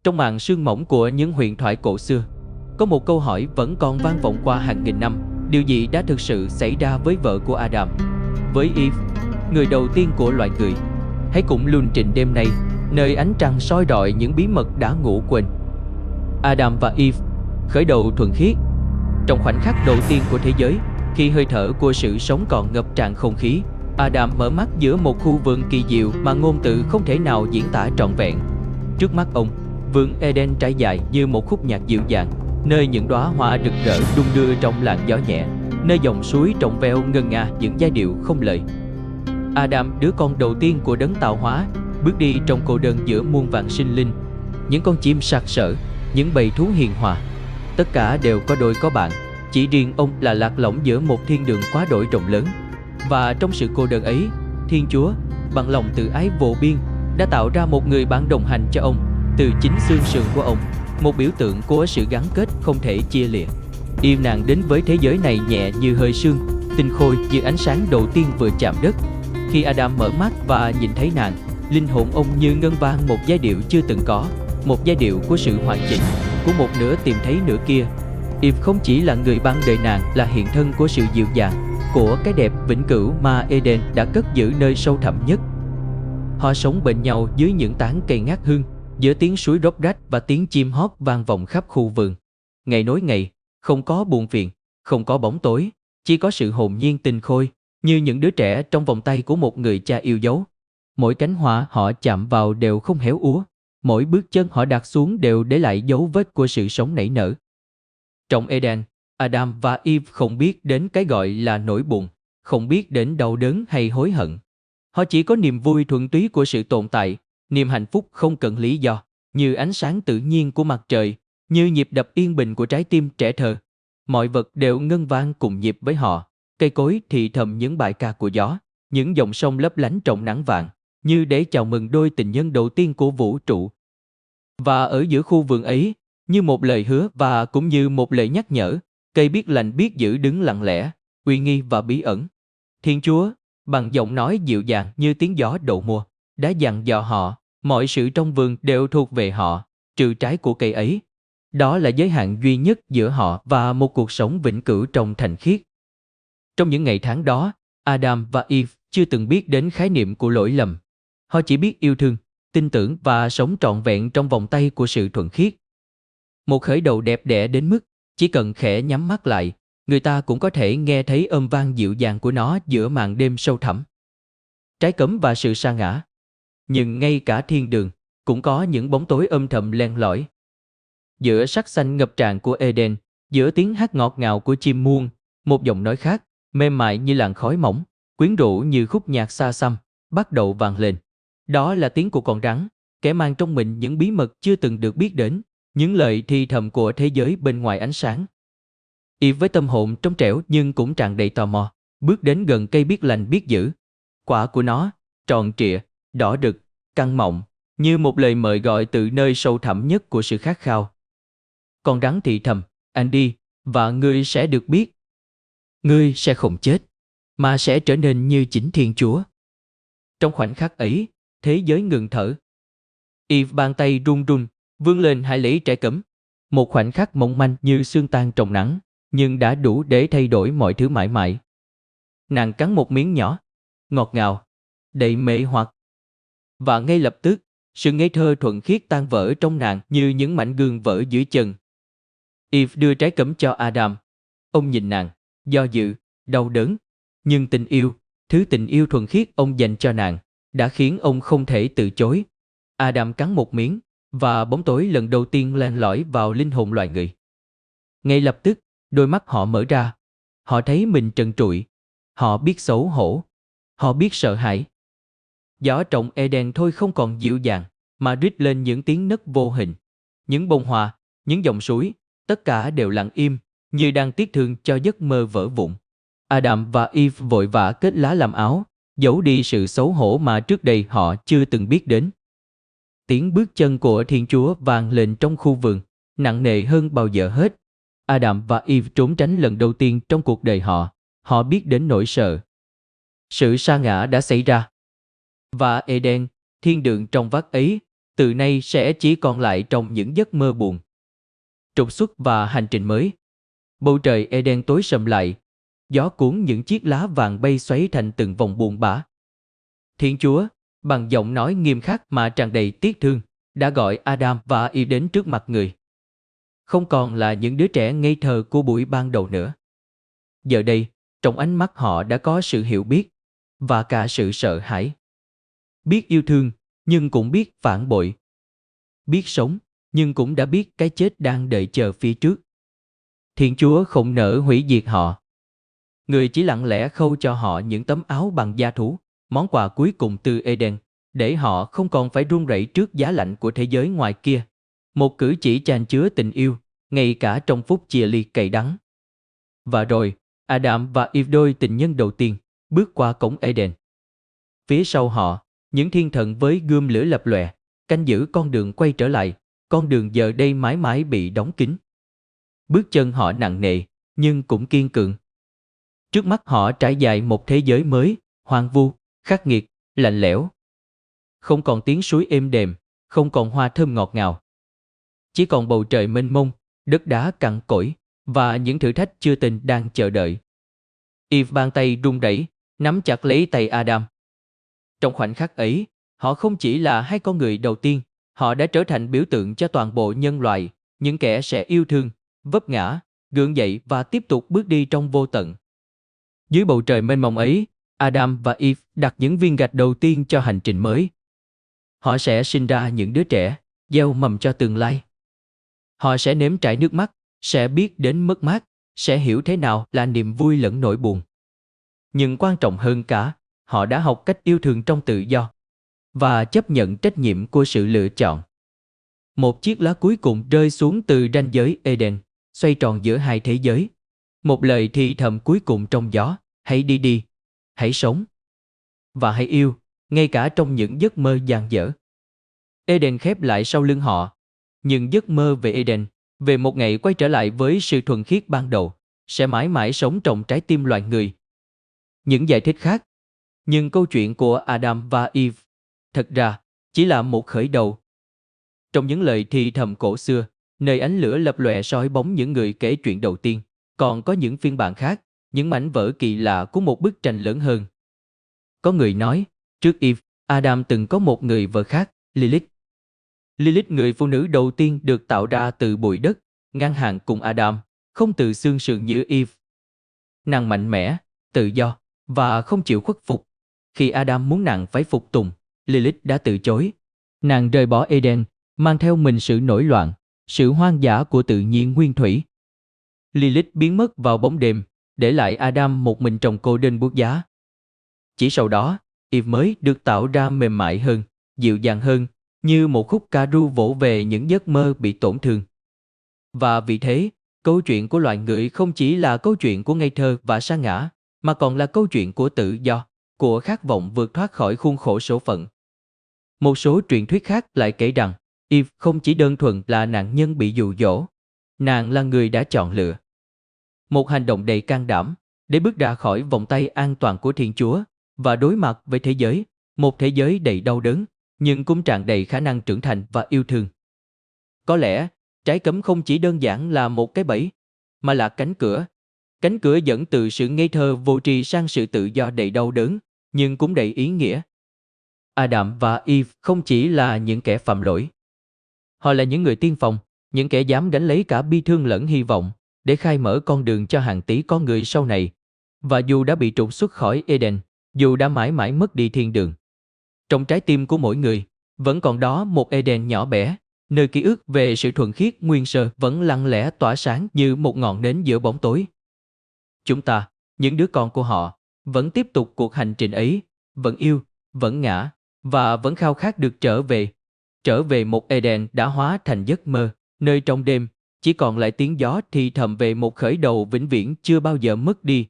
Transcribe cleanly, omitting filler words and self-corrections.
Trong màn sương mỏng của những huyền thoại cổ xưa, có một câu hỏi vẫn còn vang vọng qua hàng nghìn năm. Điều gì đã thực sự xảy ra với vợ của Adam, với Eve, người đầu tiên của loài người? Hãy cùng luân trình đêm nay, nơi ánh trăng soi rọi những bí mật đã ngủ quên. Adam và Eve, khởi đầu thuần khiết. Trong khoảnh khắc đầu tiên của thế giới, khi hơi thở của sự sống còn ngập tràn không khí, Adam mở mắt giữa một khu vườn kỳ diệu mà ngôn từ không thể nào diễn tả trọn vẹn. Trước mắt ông, vườn Eden trải dài như một khúc nhạc dịu dàng, nơi những đóa hoa rực rỡ đung đưa trong làn gió nhẹ, nơi dòng suối trong veo ngân nga những giai điệu không lời. Adam, đứa con đầu tiên của đấng tạo hóa, bước đi trong cô đơn giữa muôn vàn sinh linh. Những con chim sặc sỡ, những bầy thú hiền hòa, tất cả đều có đôi có bạn. Chỉ riêng ông là lạc lõng giữa một thiên đường quá đổi rộng lớn. Và trong sự cô đơn ấy, Thiên Chúa, bằng lòng từ ái vô biên, đã tạo ra một người bạn đồng hành cho ông, từ chính xương sườn của ông, một biểu tượng của sự gắn kết không thể chia lìa. Eve, nàng đến với thế giới này nhẹ như hơi sương, tinh khôi như ánh sáng đầu tiên vừa chạm đất. Khi Adam mở mắt và nhìn thấy nàng, linh hồn ông như ngân vang một giai điệu chưa từng có, một giai điệu của sự hoàn chỉnh, của một nửa tìm thấy nửa kia. Eve không chỉ là người bạn đời nàng, là hiện thân của sự dịu dàng, của cái đẹp vĩnh cửu mà Eden đã cất giữ nơi sâu thẳm nhất. Họ sống bên nhau dưới những tán cây ngát hương, giữa tiếng suối róc rách và tiếng chim hót vang vọng khắp khu vườn. Ngày nối ngày, không có buồn phiền, không có bóng tối, chỉ có sự hồn nhiên tinh khôi, như những đứa trẻ trong vòng tay của một người cha yêu dấu. Mỗi cánh hoa họ chạm vào đều không héo úa, mỗi bước chân họ đặt xuống đều để lại dấu vết của sự sống nảy nở. Trong Eden, Adam và Eve không biết đến cái gọi là nỗi buồn, không biết đến đau đớn hay hối hận. Họ chỉ có niềm vui thuần túy của sự tồn tại, niềm hạnh phúc không cần lý do, như ánh sáng tự nhiên của mặt trời, như nhịp đập yên bình của trái tim trẻ thơ. Mọi vật đều ngân vang cùng nhịp với họ, cây cối thì thầm những bài ca của gió, những dòng sông lấp lánh trong nắng vàng, như để chào mừng đôi tình nhân đầu tiên của vũ trụ. Và ở giữa khu vườn ấy, như một lời hứa và cũng như một lời nhắc nhở, cây biết lành biết dữ đứng lặng lẽ, uy nghi và bí ẩn. Thiên Chúa, bằng giọng nói dịu dàng như tiếng gió đầu mùa, đã dặn dò họ, mọi sự trong vườn đều thuộc về họ, trừ trái của cây ấy. Đó là giới hạn duy nhất giữa họ và một cuộc sống vĩnh cửu trong thành khiết. Trong những ngày tháng đó, Adam và Eve chưa từng biết đến khái niệm của lỗi lầm. Họ chỉ biết yêu thương, tin tưởng và sống trọn vẹn trong vòng tay của sự thuần khiết. Một khởi đầu đẹp đẽ đến mức chỉ cần khẽ nhắm mắt lại, người ta cũng có thể nghe thấy âm vang dịu dàng của nó giữa màn đêm sâu thẳm. Trái cấm và sự sa ngã. Nhưng ngay cả thiên đường cũng có những bóng tối âm thầm len lỏi. Giữa sắc xanh ngập tràn của Eden, giữa tiếng hát ngọt ngào của chim muông, một giọng nói khác, mềm mại như làn khói mỏng, quyến rũ như khúc nhạc xa xăm, bắt đầu vang lên. Đó là tiếng của con rắn, kẻ mang trong mình những bí mật chưa từng được biết đến, những lời thì thầm của thế giới bên ngoài ánh sáng. Eve với tâm hồn trong trẻo nhưng cũng tràn đầy tò mò, bước đến gần cây biết lành biết dữ. Quả của nó, tròn trịa, đỏ rực, căng mọng, như một lời mời gọi từ nơi sâu thẳm nhất của sự khát khao. Con rắn thì thầm, anh đi, và ngươi sẽ được biết. Ngươi sẽ không chết, mà sẽ trở nên như chính Thiên Chúa. Trong khoảnh khắc ấy, thế giới ngừng thở. Eve bàn tay run run, vươn lên hãy lấy trái cấm. Một khoảnh khắc mỏng manh như sương tan trong nắng, nhưng đã đủ để thay đổi mọi thứ mãi mãi. Nàng cắn một miếng nhỏ, ngọt ngào, đầy mê hoặc. Và ngay lập tức, sự ngây thơ thuần khiết tan vỡ trong nàng như những mảnh gương vỡ dưới chân. Eve đưa trái cấm cho Adam. Ông nhìn nàng, do dự, đau đớn. Nhưng tình yêu, thứ tình yêu thuần khiết ông dành cho nàng, đã khiến ông không thể từ chối. Adam cắn một miếng, và bóng tối lần đầu tiên len lỏi vào linh hồn loài người. Ngay lập tức, đôi mắt họ mở ra. Họ thấy mình trần trụi. Họ biết xấu hổ. Họ biết sợ hãi. Gió trong Eden thôi không còn dịu dàng, mà rít lên những tiếng nấc vô hình. Những bông hoa, những dòng suối, tất cả đều lặng im, như đang tiếc thương cho giấc mơ vỡ vụn. Adam và Eve vội vã kết lá làm áo, giấu đi sự xấu hổ mà trước đây họ chưa từng biết đến. Tiếng bước chân của Thiên Chúa vang lên trong khu vườn, nặng nề hơn bao giờ hết. Adam và Eve trốn tránh lần đầu tiên trong cuộc đời họ. Họ biết đến nỗi sợ. Sự sa ngã đã xảy ra. Và Eden, thiên đường trong vắt ấy, từ nay sẽ chỉ còn lại trong những giấc mơ buồn. Trục xuất và hành trình mới. Bầu trời Eden tối sầm lại, gió cuốn những chiếc lá vàng bay xoáy thành từng vòng buồn bã. Thiên Chúa, bằng giọng nói nghiêm khắc mà tràn đầy tiếc thương, đã gọi Adam và Eve đến trước mặt người. Không còn là những đứa trẻ ngây thơ của buổi ban đầu nữa. Giờ đây, trong ánh mắt họ đã có sự hiểu biết và cả sự sợ hãi. Biết yêu thương, nhưng cũng biết phản bội. Biết sống, nhưng cũng đã biết cái chết đang đợi chờ phía trước. Thiên Chúa không nỡ hủy diệt họ. Người chỉ lặng lẽ khâu cho họ những tấm áo bằng da thú, món quà cuối cùng từ Eden, để họ không còn phải run rẩy trước giá lạnh của thế giới ngoài kia. Một cử chỉ chan chứa tình yêu, ngay cả trong phút chia ly cay đắng. Và rồi, Adam và Eve, đôi tình nhân đầu tiên, bước qua cổng Eden. Phía sau họ, những thiên thần với gươm lửa lập lòe, canh giữ con đường quay trở lại, con đường giờ đây mãi mãi bị đóng kín. Bước chân họ nặng nề, nhưng cũng kiên cường. Trước mắt họ trải dài một thế giới mới, hoang vu, khắc nghiệt, lạnh lẽo. Không còn tiếng suối êm đềm, không còn hoa thơm ngọt ngào. Chỉ còn bầu trời mênh mông, đất đá cằn cỗi, và những thử thách chưa từng đang chờ đợi. Eve bàn tay run rẩy, nắm chặt lấy tay Adam. Trong khoảnh khắc ấy, họ không chỉ là hai con người đầu tiên, họ đã trở thành biểu tượng cho toàn bộ nhân loại, những kẻ sẽ yêu thương, vấp ngã, gượng dậy và tiếp tục bước đi trong vô tận. Dưới bầu trời mênh mông ấy, Adam và Eve đặt những viên gạch đầu tiên cho hành trình mới. Họ sẽ sinh ra những đứa trẻ, gieo mầm cho tương lai. Họ sẽ nếm trải nước mắt, sẽ biết đến mất mát, sẽ hiểu thế nào là niềm vui lẫn nỗi buồn. Nhưng quan trọng hơn cả, họ đã học cách yêu thương trong tự do và chấp nhận trách nhiệm của sự lựa chọn. Một chiếc lá cuối cùng rơi xuống từ ranh giới Eden, xoay tròn giữa hai thế giới. Một lời thì thầm cuối cùng trong gió, hãy đi đi, hãy sống và hãy yêu, ngay cả trong những giấc mơ dang dở. Eden khép lại sau lưng họ, nhưng giấc mơ về Eden, về một ngày quay trở lại với sự thuần khiết ban đầu, sẽ mãi mãi sống trong trái tim loài người. Những giải thích khác, nhưng câu chuyện của Adam và Eve, thật ra, chỉ là một khởi đầu. Trong những lời thì thầm cổ xưa, nơi ánh lửa lập lòe soi bóng những người kể chuyện đầu tiên, còn có những phiên bản khác, những mảnh vỡ kỳ lạ của một bức tranh lớn hơn. Có người nói, trước Eve, Adam từng có một người vợ khác, Lilith. Lilith, người phụ nữ đầu tiên được tạo ra từ bụi đất, ngang hàng cùng Adam, không từ xương sườn như Eve. Nàng mạnh mẽ, tự do, và không chịu khuất phục. Khi Adam muốn nàng phải phục tùng, Lilith đã từ chối. Nàng rời bỏ Eden, mang theo mình sự nổi loạn, sự hoang dã của tự nhiên nguyên thủy. Lilith biến mất vào bóng đêm, để lại Adam một mình trong cô đơn buốt giá. Chỉ sau đó, Eve mới được tạo ra mềm mại hơn, dịu dàng hơn, như một khúc ca ru vỗ về những giấc mơ bị tổn thương. Và vì thế, câu chuyện của loài người không chỉ là câu chuyện của ngây thơ và sa ngã, mà còn là câu chuyện của tự do, của khát vọng vượt thoát khỏi khuôn khổ số phận. Một số truyền thuyết khác lại kể rằng, Eve không chỉ đơn thuần là nạn nhân bị dụ dỗ, nàng là người đã chọn lựa. Một hành động đầy can đảm, để bước ra khỏi vòng tay an toàn của Thiên Chúa, và đối mặt với thế giới, một thế giới đầy đau đớn, nhưng cũng tràn đầy khả năng trưởng thành và yêu thương. Có lẽ, trái cấm không chỉ đơn giản là một cái bẫy, mà là cánh cửa dẫn từ sự ngây thơ vô tri sang sự tự do đầy đau đớn, nhưng cũng đầy ý nghĩa. Adam và Eve không chỉ là những kẻ phạm lỗi. Họ là những người tiên phong, những kẻ dám gánh lấy cả bi thương lẫn hy vọng, để khai mở con đường cho hàng tỷ con người sau này. Và dù đã bị trục xuất khỏi Eden, dù đã mãi mãi mất đi thiên đường, trong trái tim của mỗi người, vẫn còn đó một Eden nhỏ bé, nơi ký ức về sự thuần khiết nguyên sơ vẫn lặng lẽ tỏa sáng như một ngọn nến giữa bóng tối. Chúng ta, những đứa con của họ, vẫn tiếp tục cuộc hành trình ấy, vẫn yêu, vẫn ngã, và vẫn khao khát được trở về một Eden đã hóa thành giấc mơ, nơi trong đêm, chỉ còn lại tiếng gió thì thầm về một khởi đầu vĩnh viễn chưa bao giờ mất đi.